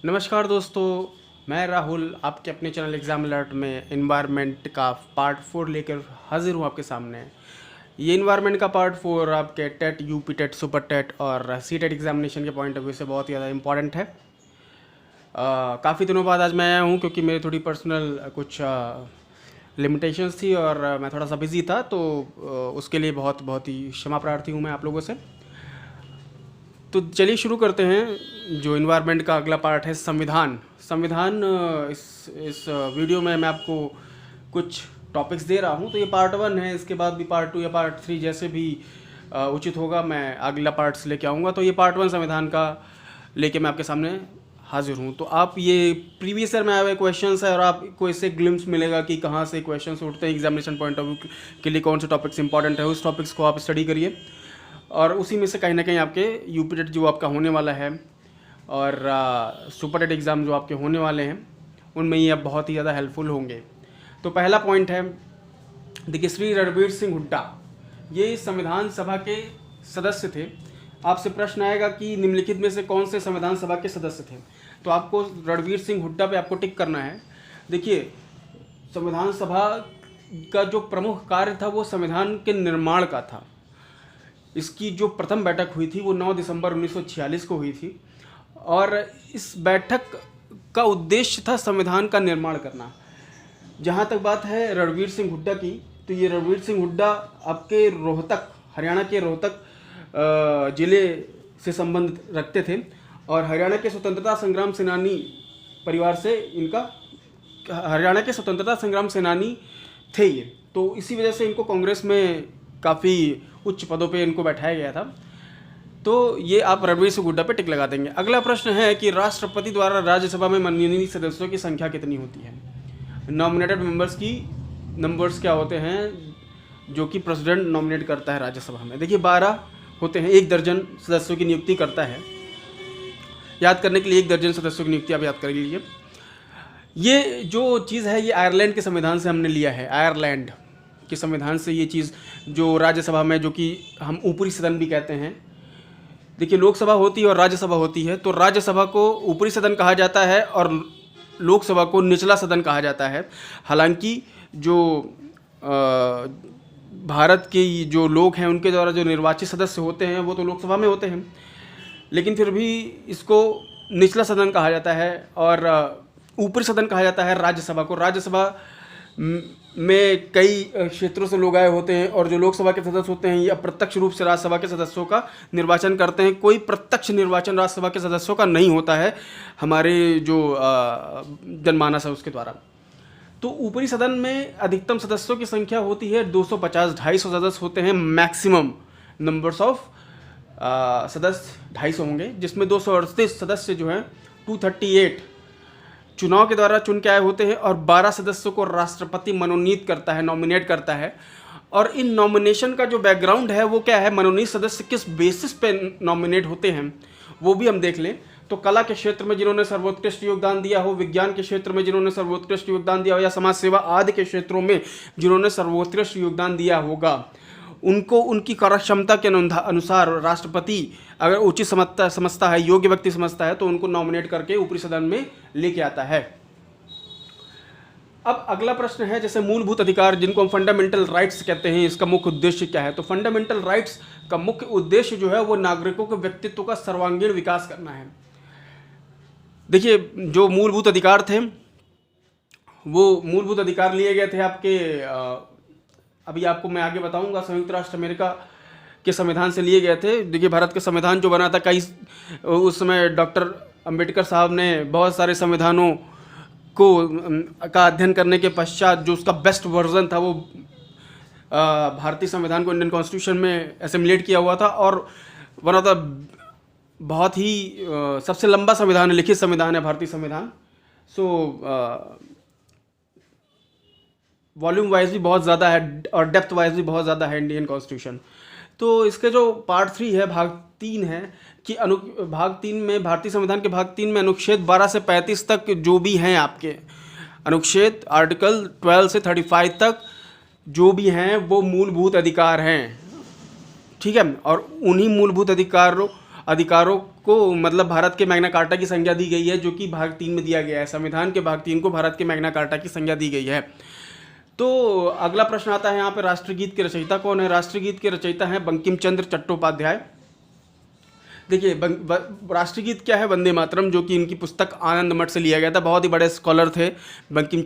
नमस्कार दोस्तों, मैं राहुल आपके अपने चैनल एग्ज़ाम अलर्ट में इन्वायरमेंट का पार्ट 4 लेकर हाजिर हूँ आपके सामने। ये इन्वायरमेंट का पार्ट 4 आपके TET, UP TET, super TET और सी टेट एग्जामिनेशन के पॉइंट ऑफ व्यू से बहुत ही ज़्यादा इंपॉर्टेंट है। काफ़ी दिनों बाद आज मैं आया हूँ क्योंकि मेरी थोड़ी पर्सनल कुछ लिमिटेशंस थी और मैं थोड़ा सा बिज़ी था, तो उसके लिए बहुत बहुत ही क्षमा प्रार्थी हूँ मैं आप लोगों से। तो चलिए शुरू करते हैं। जो इन्वायरमेंट का अगला पार्ट है संविधान। संविधान इस वीडियो में मैं आपको कुछ टॉपिक्स दे रहा हूँ। तो ये पार्ट 1 है, इसके बाद भी पार्ट 2 या पार्ट 3 जैसे भी उचित होगा मैं अगला पार्ट्स लेके आऊँगा। तो ये पार्ट 1 संविधान का लेके मैं आपके सामने हाजिर हूँ। तो आप ये प्रीवियस ईयर में आए हुए क्वेश्चंस है और आपको इससे ग्लिम्स मिलेगा कि कहाँ से क्वेश्चंस उठते हैं एग्जामिनेशन पॉइंट ऑफ व्यू के लिए, कौन से टॉपिक्स इंपॉर्टेंट है, उस टॉपिक्स को आप स्टडी करिए और उसी में से कहीं ना कहीं आपके यूपी टेट जो आपका होने वाला है और सुपर टेट एग्ज़ाम जो आपके होने वाले हैं उनमें ये अब बहुत ही ज़्यादा हेल्पफुल होंगे। तो पहला पॉइंट है, देखिए, श्री रणवीर सिंह हुड्डा ये संविधान सभा के सदस्य थे। आपसे प्रश्न आएगा कि निम्नलिखित में से कौन से संविधान सभा के सदस्य थे, तो आपको रणवीर सिंह हुड्डा पे आपको टिक करना है। देखिए, संविधान सभा का जो प्रमुख कार्य था वो संविधान के निर्माण का था। इसकी जो प्रथम बैठक हुई थी वो 9 दिसंबर 1946 को हुई थी और इस बैठक का उद्देश्य था संविधान का निर्माण करना। जहाँ तक बात है रणवीर सिंह हुड्डा की, तो ये रणवीर सिंह हुड्डा आपके रोहतक, हरियाणा के रोहतक ज़िले से संबंध रखते थे और हरियाणा के स्वतंत्रता संग्राम सेनानी परिवार से इनका, हरियाणा के स्वतंत्रता संग्राम सेनानी थे ये। तो इसी वजह से इनको कांग्रेस में काफ़ी उच्च पदों पे इनको बैठाया गया था। तो ये आप रणवीर सिंह हुड्डा पे टिक लगा देंगे। अगला प्रश्न है कि राष्ट्रपति द्वारा राज्यसभा में मनोनीत सदस्यों की संख्या कितनी होती है। नॉमिनेटेड मेंबर्स की नंबर्स क्या होते हैं जो कि प्रेसिडेंट नॉमिनेट करता है राज्यसभा में। देखिए 12 होते हैं, 1 दर्जन सदस्यों की नियुक्ति करता है। याद करने के लिए 1 दर्जन सदस्यों की नियुक्ति आप याद कर लीजिए। ये जो चीज़ है ये आयरलैंड के संविधान से हमने लिया है। आयरलैंड के संविधान से ये चीज़ जो राज्यसभा में, जो कि हम ऊपरी सदन भी कहते हैं, देखिए लोकसभा होती है और राज्यसभा होती है। तो राज्यसभा को ऊपरी सदन कहा जाता है और लोकसभा को निचला सदन कहा जाता है। हालांकि जो भारत के जो लोग हैं उनके द्वारा जो निर्वाचित सदस्य होते हैं वो तो लोकसभा में होते हैं, लेकिन फिर भी इसको निचला सदन कहा जाता है और ऊपरी सदन कहा जाता है राज्यसभा को। राज्यसभा में कई क्षेत्रों से लोग आए होते हैं और जो लोकसभा के सदस्य होते हैं ये अप्रत्यक्ष रूप से राज्यसभा के सदस्यों का निर्वाचन करते हैं। कोई प्रत्यक्ष निर्वाचन राज्यसभा के सदस्यों का नहीं होता है हमारे जो जनमानस है उसके द्वारा। तो ऊपरी सदन में अधिकतम सदस्यों की संख्या होती है 250, 250 सदस्य होते हैं। मैक्सिमम नंबर्स ऑफ सदस्य 250 होंगे, जिसमें 238 सदस्य जो हैं 238 चुनाव के द्वारा चुन के आए होते हैं और 12 सदस्यों को राष्ट्रपति मनोनीत करता है, नॉमिनेट करता है। और इन नॉमिनेशन का जो बैकग्राउंड है वो क्या है, मनोनीत सदस्य किस बेसिस पे नॉमिनेट होते हैं वो भी हम देख लें। तो कला के क्षेत्र में जिन्होंने सर्वोत्कृष्ट योगदान दिया हो, विज्ञान के क्षेत्र में जिन्होंने सर्वोत्कृष्ट योगदान दिया हो, या समाज सेवा आदि के क्षेत्रों में जिन्होंने सर्वोत्कृष्ट योगदान दिया होगा, उनको उनकी कार्यक्षमता के अनुसार राष्ट्रपति अगर उचित समझता है, योग्य व्यक्ति समझता है, तो उनको नॉमिनेट करके ऊपरी सदन में लेके आता है। अब अगला प्रश्न है, जैसे मूलभूत अधिकार जिनको हम फंडामेंटल राइट्स कहते हैं, इसका मुख्य उद्देश्य क्या है। तो फंडामेंटल राइट्स का मुख्य उद्देश्य जो है वो नागरिकों के व्यक्तित्व का सर्वांगीण विकास करना है। देखिए, जो मूलभूत अधिकार थे वो मूलभूत अधिकार लिए गए थे आपके, अभी आपको मैं आगे बताऊंगा, संयुक्त राष्ट्र अमेरिका के संविधान से लिए गए थे। देखिए, भारत का संविधान जो बना था, कई उस समय डॉक्टर अंबेडकर साहब ने बहुत सारे संविधानों को का अध्ययन करने के पश्चात जो उसका बेस्ट वर्जन था वो भारतीय संविधान को, इंडियन कॉन्स्टिट्यूशन में एसिमुलेट किया हुआ था और वन ऑफ द बहुत ही सबसे लंबा संविधान है, लिखित संविधान है भारतीय संविधान। सो वॉल्यूम वाइज भी बहुत ज़्यादा है और डेप्थ वाइज भी बहुत ज़्यादा है इंडियन कॉन्स्टिट्यूशन। तो इसके जो पार्ट 3 है, भाग 3 है कि भाग 3 में, भारतीय संविधान के भाग 3 में अनुच्छेद 12 से 35 तक जो भी हैं आपके अनुच्छेद, आर्टिकल 12 से 35 तक जो भी हैं वो मूलभूत अधिकार हैं, ठीक है। और उन्हीं मूलभूत अधिकारों अधिकारों को मतलब भारत के मैग्ना कार्टा की संज्ञा दी गई है, जो कि भाग 3 में दिया गया है। संविधान के भाग 3 को भारत के मैग्ना कार्टा की संज्ञा दी गई है। तो अगला प्रश्न आता है यहाँ पे, राष्ट्रगीत के रचयिता कौन है? राष्ट्रगीत के रचयिता हैं बंकिम चंद्र चट्टोपाध्याय। देखिए राष्ट्रगीत क्या है? वंदे मातरम, जो कि इनकी पुस्तक आनंद मठ से लिया गया था। बहुत ही बड़े स्कॉलर थे बंकिम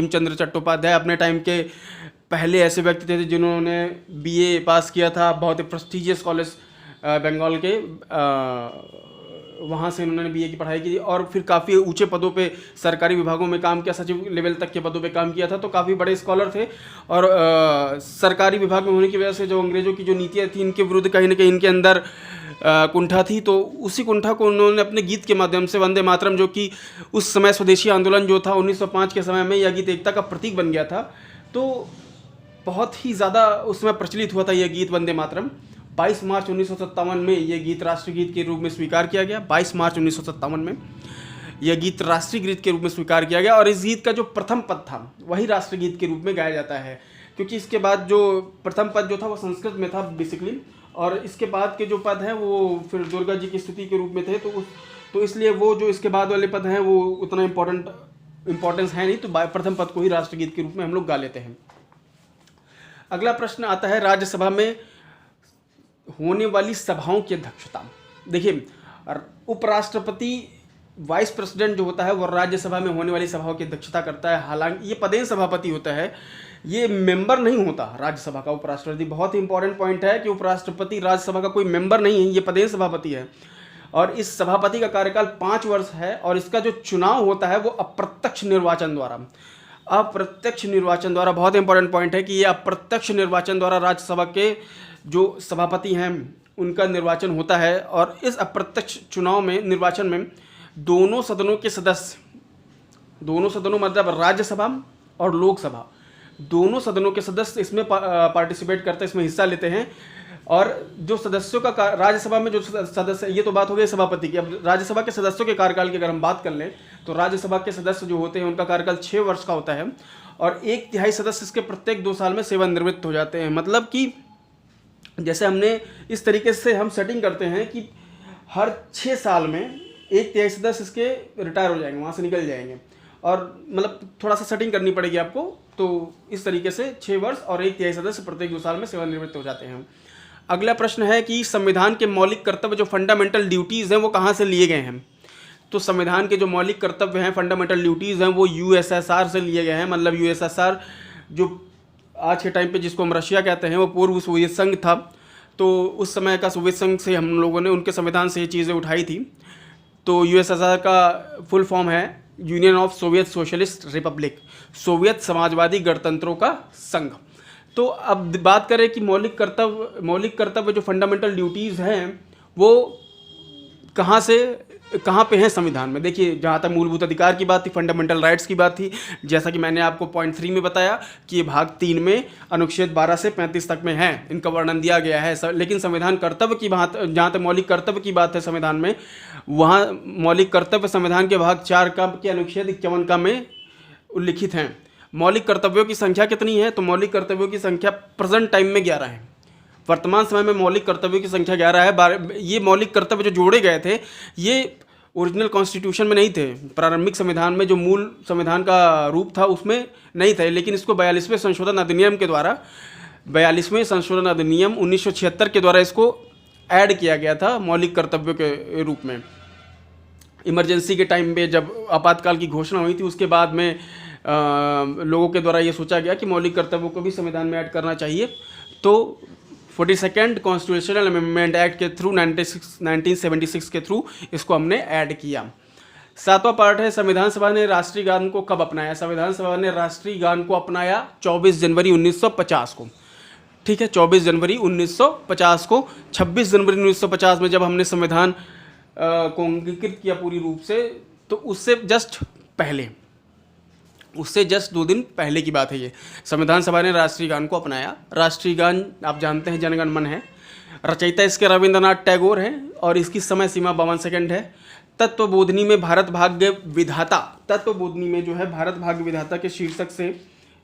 चंद्र चट्टोपाध्याय। अपने टाइम के पहले ऐसे व्यक्ति थे जिन्होंने बीए पास किया था, बहुत ही प्रेस्टिजियस कॉलेज बंगाल के, वहाँ से उन्होंने बीए की पढ़ाई की और फिर काफ़ी ऊंचे पदों पे सरकारी विभागों में काम किया, सचिव लेवल तक के पदों पे काम किया था। तो काफ़ी बड़े स्कॉलर थे और सरकारी विभाग में होने की वजह से जो अंग्रेज़ों की जो नीतियाँ थी इनके विरुद्ध कहीं ना कहीं इनके अंदर कुंठा थी। तो उसी कुंठा को उन्होंने अपने गीत के माध्यम से, वंदे मातरम, जो कि उस समय स्वदेशी आंदोलन जो था 1905 के समय में, यह गीत एकता का प्रतीक बन गया था। तो बहुत ही ज़्यादा उस समय प्रचलित हुआ था यह गीत वंदे मातरम। 22 मार्च 1957 में यह गीत राष्ट्रगीत के रूप में स्वीकार किया गया। 22 मार्च 1957 में यह गीत राष्ट्रीय गीत के रूप में स्वीकार किया गया और इस गीत का जो प्रथम पद था वही राष्ट्रगीत के रूप में गाया जाता है, क्योंकि इसके बाद जो प्रथम पद जो था वो संस्कृत में था बेसिकली, और इसके बाद के जो पद हैं वो फिर दुर्गा जी की स्तुति के रूप में थे। तो इसलिए वो जो इसके बाद वाले पद हैं वो उतना इम्पोर्टेंस है नहीं, तो प्रथम पद को ही राष्ट्रगीत के रूप में हम लोग गा लेते हैं। अगला प्रश्न आता है, राज्यसभा में होने वाली सभाओं की अध्यक्षता। देखिए उपराष्ट्रपति वाइस प्रेसिडेंट जो होता है वो राज्यसभा में होने वाली सभाओं की अध्यक्षता करता है। हालांकि ये पदेन सभापति होता है, ये मेंबर नहीं होता राज्यसभा का उपराष्ट्रपति। बहुत ही इंपॉर्टेंट पॉइंट है कि उपराष्ट्रपति राज्यसभा का कोई मेंबर नहीं है, ये पदेन सभापति है और इस सभापति का कार्यकाल 5 वर्ष है और इसका जो चुनाव होता है वो अप्रत्यक्ष निर्वाचन द्वारा। अप्रत्यक्ष निर्वाचन द्वारा, बहुत इंपॉर्टेंट पॉइंट है कि ये अप्रत्यक्ष निर्वाचन द्वारा राज्यसभा के जो सभापति हैं उनका निर्वाचन होता है। और इस अप्रत्यक्ष चुनाव में, निर्वाचन में, दोनों सदनों के सदस्य, दोनों सदनों मतलब राज्यसभा और लोकसभा, दोनों सदनों के सदस्य इसमें पार्टिसिपेट करते हैं, इसमें हिस्सा लेते हैं। और जो सदस्यों का राज्यसभा में जो सदस्य, ये तो बात हो गई सभापति की। अब राज्यसभा के सदस्यों के कार्यकाल की अगर हम बात कर लें तो राज्यसभा के सदस्य जो होते हैं उनका कार्यकाल 6 वर्ष का होता है और 1/3 सदस्य इसके प्रत्येक 2 साल में सेवानिवृत्त हो जाते हैं। मतलब कि जैसे हमने इस तरीके से हम सेटिंग करते हैं कि हर 6 साल में 1/3 सदस्य इसके रिटायर हो जाएंगे, वहाँ से निकल जाएंगे, और मतलब थोड़ा सा सेटिंग करनी पड़ेगी आपको। तो इस तरीके से 6 वर्ष और 1/3 सदस्य प्रत्येक 2 साल में सेवानिवृत्त हो जाते हैं। अगला प्रश्न है कि संविधान के मौलिक कर्तव्य जो फंडामेंटल ड्यूटीज़ हैं वो कहाँ से लिए गए हैं? तो संविधान के जो मौलिक कर्तव्य हैं, फंडामेंटल ड्यूटीज़ हैं, वो यूएसएसआर से लिए गए हैं। मतलब यूएसएसआर जो आज के टाइम पे जिसको हम रशिया कहते हैं, वो पूर्व सोवियत संघ था। तो उस समय का सोवियत संघ से हम लोगों ने उनके संविधान से ये चीज़ें उठाई थी। तो यूएसएसआर का फुल फॉर्म है union of Soviet socialist republic, सोवियत समाजवादी गणतंत्रों का संघ। तो अब बात करें कि मौलिक कर्तव्य जो फंडामेंटल ड्यूटीज़ हैं वो कहाँ पे हैं संविधान में? देखिए, जहाँ तक मूलभूत अधिकार की बात थी, फंडामेंटल राइट्स की बात थी, जैसा कि मैंने आपको पॉइंट 3 में बताया कि ये भाग 3 में अनुच्छेद 12 से 35 तक में है, इनका वर्णन दिया गया है। लेकिन संविधान कर्तव्य की बात, जहाँ तक मौलिक कर्तव्य की बात है संविधान में, वहाँ मौलिक कर्तव्य संविधान के भाग 4 के अनुच्छेद 51 का में उल्लिखित हैं। मौलिक कर्तव्यों की संख्या कितनी है? तो मौलिक कर्तव्यों की संख्या प्रेजेंट टाइम में 11 है। वर्तमान समय में मौलिक कर्तव्यों की संख्या 11 है। ये मौलिक कर्तव्य जो जोड़े गए थे ये ओरिजिनल कॉन्स्टिट्यूशन में नहीं थे, प्रारंभिक संविधान में जो मूल संविधान का रूप था उसमें नहीं थे, लेकिन इसको 42वें संशोधन अधिनियम के द्वारा, 42वें संशोधन अधिनियम 1976 के द्वारा इसको ऐड किया गया था मौलिक कर्तव्यों के रूप में। इमरजेंसी के टाइम पे जब आपातकाल की घोषणा हुई थी उसके बाद में लोगों के द्वारा ये सोचा गया कि मौलिक कर्तव्यों को भी संविधान में ऐड करना चाहिए। तो 42nd कॉन्स्टिट्यूशनल अमेंडमेंट एक्ट के थ्रू 1976 के थ्रू इसको हमने ऐड किया। 7वां पार्ट है, संविधान सभा ने राष्ट्रीय गान को कब अपनाया? संविधान सभा ने राष्ट्रीय गान को अपनाया 24 जनवरी 1950 को। ठीक है, 24 जनवरी 1950 को। 26 जनवरी 1950 में जब हमने संविधान को अंगीकृत किया पूरी रूप से, तो उससे जस्ट 2 दिन पहले की बात है ये। संविधान सभा ने राष्ट्रीय गान को अपनाया। राष्ट्रीय गान आप जानते हैं जनगण मन है। रचयिता इसके रविंद्रनाथ टैगोर हैं और इसकी समय सीमा 52 सेकंड है। तत्वबोधिनी में भारत भाग्य विधाता, तत्वबोधिनी में जो है भारत भाग्य विधाता के शीर्षक से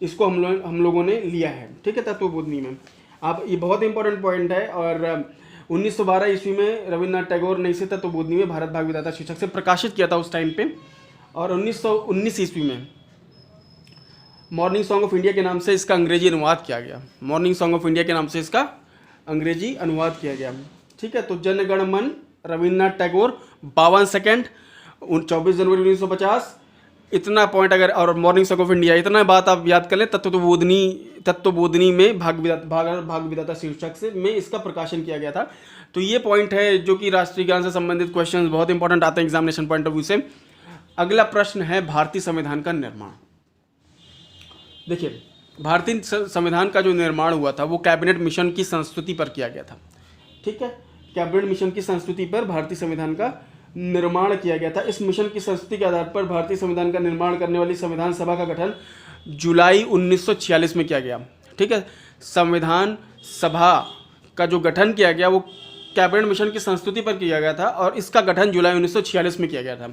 इसको हम लोगों ने लिया है। ठीक है, तत्वबोधिनी में। अब ये बहुत इंपॉर्टेंट पॉइंट है और 1912 ईस्वी में रविन्द्रनाथ टैगोर ने इसे तत्वबोधिनी में भारत भाग विधाता शीर्षक से प्रकाशित किया था उस टाइम पे। और 1919 ईस्वी में मॉर्निंग सॉन्ग ऑफ इंडिया के नाम से इसका अंग्रेजी अनुवाद किया गया। मॉर्निंग सॉन्ग ऑफ इंडिया के नाम से इसका अंग्रेजी अनुवाद किया गया। ठीक है, तो जन गण मन रविन्द्रनाथ टैगोर 52 सेकेंड 24 जनवरी 1950, इतना पॉइंट अगर, और मॉर्निंग सॉन्ग ऑफ इंडिया, इतना बात आप याद कर लें। तत्वबोधिनी में भाग विधाता शीर्षक से में इसका प्रकाशन किया गया था। तो ये पॉइंट है जो कि राष्ट्रीय ज्ञान से संबंधित क्वेश्चन बहुत इंपॉर्टेंट आते हैं एग्जामिनेशन पॉइंट ऑफ व्यू से। अगला प्रश्न है भारतीय संविधान का निर्माण। देखिए, भारतीय संविधान का जो निर्माण हुआ था वो कैबिनेट मिशन की संस्तुति पर किया गया था। ठीक है, कैबिनेट मिशन की संस्तुति पर भारतीय संविधान का निर्माण किया गया था। इस मिशन की संस्तुति के आधार पर भारतीय संविधान का निर्माण करने वाली संविधान सभा का गठन जुलाई 1946 में किया गया। ठीक है, संविधान सभा का जो गठन किया गया वो कैबिनेट मिशन की संस्तुति पर किया गया था और इसका गठन जुलाई 1946 में किया गया था।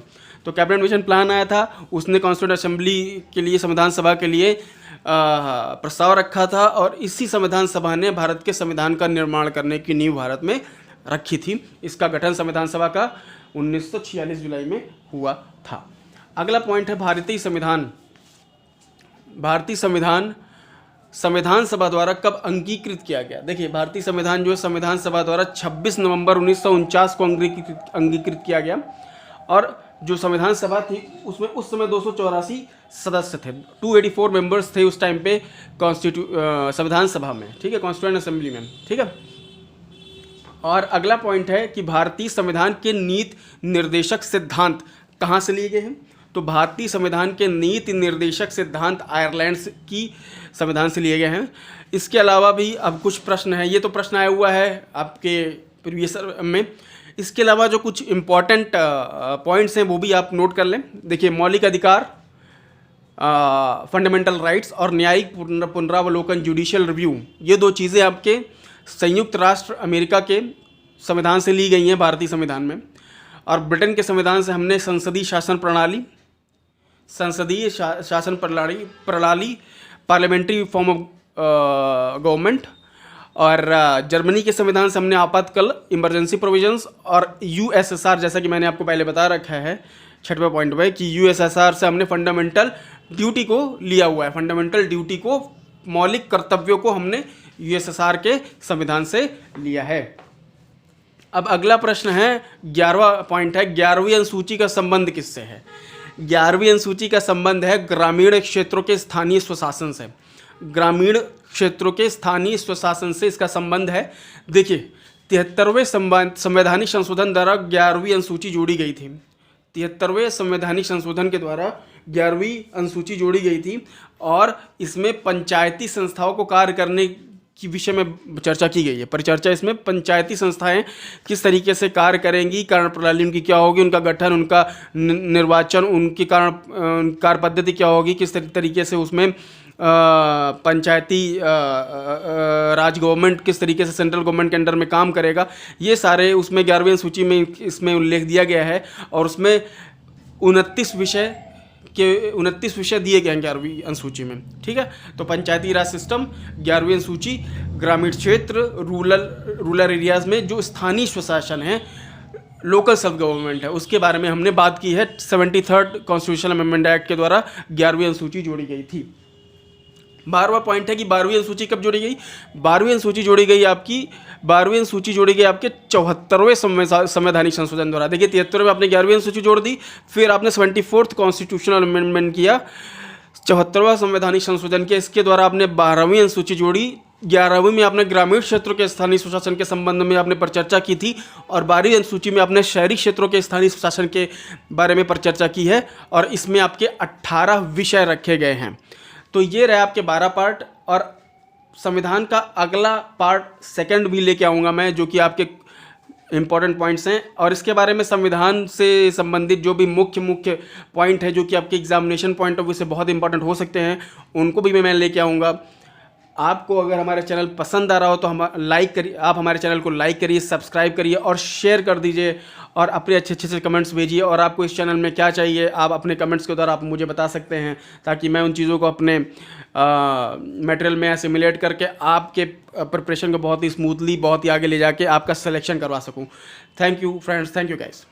तो कैबिनेट मिशन प्लान आया था, उसने कॉन्स्टिट्यूंट असेंबली के लिए, संविधान सभा के लिए प्रस्ताव रखा था और इसी संविधान सभा ने भारत के संविधान का निर्माण करने की नींव भारत में रखी थी। इसका गठन संविधान सभा का 1946 जुलाई में हुआ था। अगला पॉइंट है भारतीय संविधान। भारतीय संविधान संविधान सभा द्वारा कब अंगीकृत किया गया? देखिए, भारतीय संविधान जो है संविधान सभा द्वारा 26 नवंबर 1949 को अंगीकृत किया गया और जो संविधान सभा थी उसमें उस समय 284 सदस्य थे, 284 मेंबर्स थे उस टाइम पे संविधान सभा में। ठीक है, कॉन्स्टिट्यूएंट असेंबली में। ठीक है, और अगला पॉइंट है कि भारतीय संविधान के नीति निर्देशक सिद्धांत कहाँ से लिए गए हैं? तो भारतीय संविधान के नीति निर्देशक सिद्धांत आयरलैंड की संविधान से लिए गए हैं। इसके अलावा भी अब कुछ प्रश्न है, ये तो प्रश्न आया हुआ है आपके प्रीवियस में। इसके अलावा जो कुछ इम्पॉर्टेंट पॉइंट्स हैं वो भी आप नोट कर लें। देखिए, मौलिक अधिकार, फंडामेंटल राइट्स और न्यायिक पुनरावलोकन, जुडिशियल रिव्यू, ये दो चीज़ें आपके संयुक्त राष्ट्र अमेरिका के संविधान से ली गई हैं भारतीय संविधान में। और ब्रिटेन के संविधान से हमने संसदीय शासन प्रणाली, पार्लियामेंट्री फॉर्म ऑफ गवर्नमेंट, और जर्मनी के संविधान से हमने आपातकाल इमरजेंसी प्रोविजंस, और यूएसएसआर, जैसा कि मैंने आपको पहले बता रखा है 6वें पॉइंट में कि यूएसएसआर से हमने फंडामेंटल ड्यूटी को लिया हुआ है। फंडामेंटल ड्यूटी को, मौलिक कर्तव्यों को हमने यूएसएसआर के संविधान से लिया है। अब अगला प्रश्न है, 11वां पॉइंट है, 11वीं अनुसूची का संबंध किससे है? 11वीं अनुसूची का संबंध है ग्रामीण क्षेत्रों के स्थानीय स्वशासन से। ग्रामीण क्षेत्रों के स्थानीय स्वशासन से इसका संबंध है। देखिए, 73वें संवैधानिक संशोधन द्वारा 11वीं अनुसूची जोड़ी गई थी। 73वें संवैधानिक संशोधन के द्वारा 11वीं अनुसूची जोड़ी गई थी और इसमें पंचायती संस्थाओं को कार्य करने की विषय में चर्चा की गई है। परिचर्चा इसमें पंचायती संस्थाएं किस तरीके से कार्य करेंगी, कार्य प्रणाली उनकी क्या होगी, उनका गठन, उनका निर्वाचन, उनकी कार्य पद्धति क्या होगी, किस तरीके से उसमें पंचायती राज गवर्नमेंट किस तरीके से सेंट्रल गवर्नमेंट के अंडर में काम करेगा, ये सारे उसमें 11वीं सूची में इसमें उल्लेख दिया गया है। और उसमें 29 विषय दिए गए हैं 11वीं अनुसूची में। ठीक है, तो पंचायती राज सिस्टम, 11वीं अनुसूची, ग्रामीण क्षेत्र, रूरल एरियाज में जो स्थानीय स्वशासन है, लोकल सेल्फ गवर्नमेंट है, उसके बारे में हमने बात की है। 73rd कॉन्स्टिट्यूशनल अमेंडमेंट एक्ट के द्वारा 11वीं अनुसूची जोड़ी गई थी। 12वां पॉइंट है कि 12वीं अनुसूची कब जोड़ी गई? 12वीं अनुसूची जोड़ी गई आपकी 74वें संवैधानिक संशोधन द्वारा। देखिए, 73 में आपने 11वीं अनुसूची जोड़ दी, फिर आपने 74th कॉन्स्टिट्यूशनल अमेंडमेंट किया, 74वां संवैधानिक संशोधन किया, इसके द्वारा आपने 12वीं अनुसूची जोड़ी। 11वीं में आपने ग्रामीण क्षेत्रों के स्थानीय स्वशासन के संबंध में आपने परिचर्चा की थी और 12वीं अनुसूची में आपने शहरी क्षेत्रों के स्थानीय स्वशासन के बारे में परिचर्चा की है और इसमें आपके 18 विषय रखे गए हैं। तो ये रहे आपके 12 पार्ट। और संविधान का अगला पार्ट सेकंड भी लेके आऊँगा मैं, जो कि आपके इम्पॉर्टेंट पॉइंट्स हैं और इसके बारे में संविधान से संबंधित जो भी मुख्य पॉइंट है जो कि आपके एग्जामिनेशन पॉइंट ऑफ व्यू से बहुत इंपॉर्टेंट हो सकते हैं, उनको भी मैं लेके आऊँगा। आपको अगर हमारे चैनल पसंद आ रहा हो तो हम लाइक करिए, आप हमारे चैनल को लाइक करिए, सब्सक्राइब करिए और शेयर कर दीजिए और अपने अच्छे अच्छे से कमेंट्स भेजिए। और आपको इस चैनल में क्या चाहिए आप अपने कमेंट्स के द्वारा आप मुझे बता सकते हैं, ताकि मैं उन चीज़ों को अपने मटेरियल में असिमुलेट करके आपके प्रिपरेशन को बहुत ही स्मूथली बहुत ही आगे ले जाके आपका सिलेक्शन करवा सकूँ। Thank you friends, thank you guys.